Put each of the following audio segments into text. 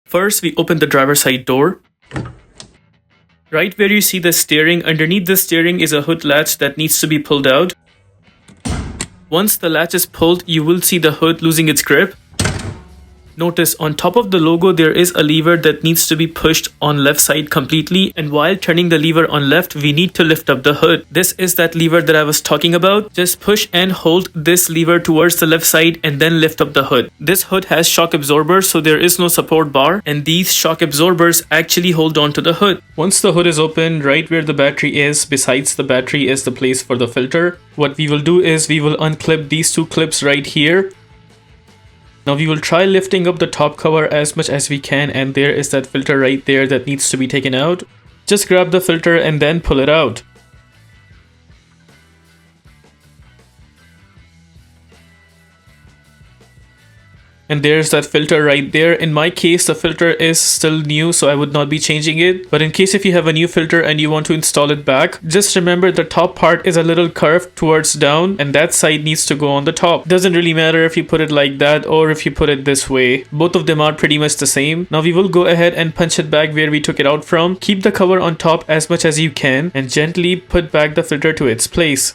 First, we open the driver's side door. Right where you see the steering, underneath the steering is a hood latch that needs to be pulled out. Once the latch is pulled, you will see the hood losing its grip. Notice on top of the logo there is a lever that needs to be pushed on left side completely, and while turning the lever on left we need to lift up the hood. This is that lever that I was talking about. Just push and hold this lever towards the left side and then lift up the hood. This hood has shock absorbers, so there is no support bar, and these shock absorbers actually hold on to the hood. Once the hood is open, right where the battery is, besides the battery is the place for the filter. What we will do is we will unclip these two clips right here. Now we will try lifting up the top cover as much as we can, and there is that filter right there that needs to be taken out. Just grab the filter and then pull it out. And there's that filter right there. In my case, the filter is still new, so I would not be changing it. But in case if you have a new filter and you want to install it back, just remember the top part is a little curved towards down, and that side needs to go on the top. Doesn't really matter if you put it like that or if you put it this way. Both of them are pretty much the same. Now we will go ahead and punch it back where we took it out from. Keep the cover on top as much as you can and gently put back the filter to its place.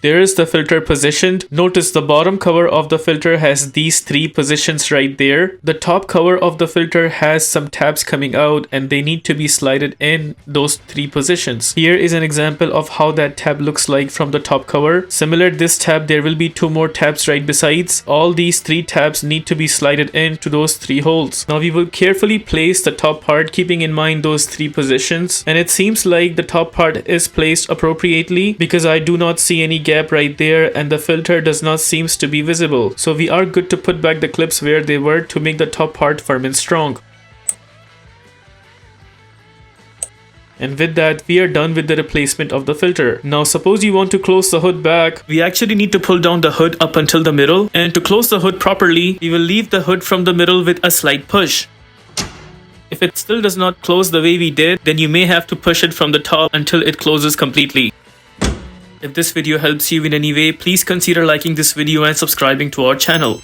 There is the filter positioned. Notice the bottom cover of the filter has these three positions right there. The top cover of the filter has some tabs coming out and they need to be slided in those three positions. Here is an example of how that tab looks like from the top cover. Similar to this tab, there will be two more tabs right besides. All these three tabs need to be slided into those three holes. Now we will carefully place the top part, keeping in mind those three positions. And it seems like the top part is placed appropriately because I do not see any gap right there and the filter does not seems to be visible. So we are good to put back the clips where they were to make the top part firm and strong. And with that, we are done with the replacement of the filter. Now suppose you want to close the hood back. We actually need to pull down the hood up until the middle, and to close the hood properly, we will leave the hood from the middle with a slight push. If it still does not close the way we did, then you may have to push it from the top until it closes completely. If this video helps you in any way, please consider liking this video and subscribing to our channel.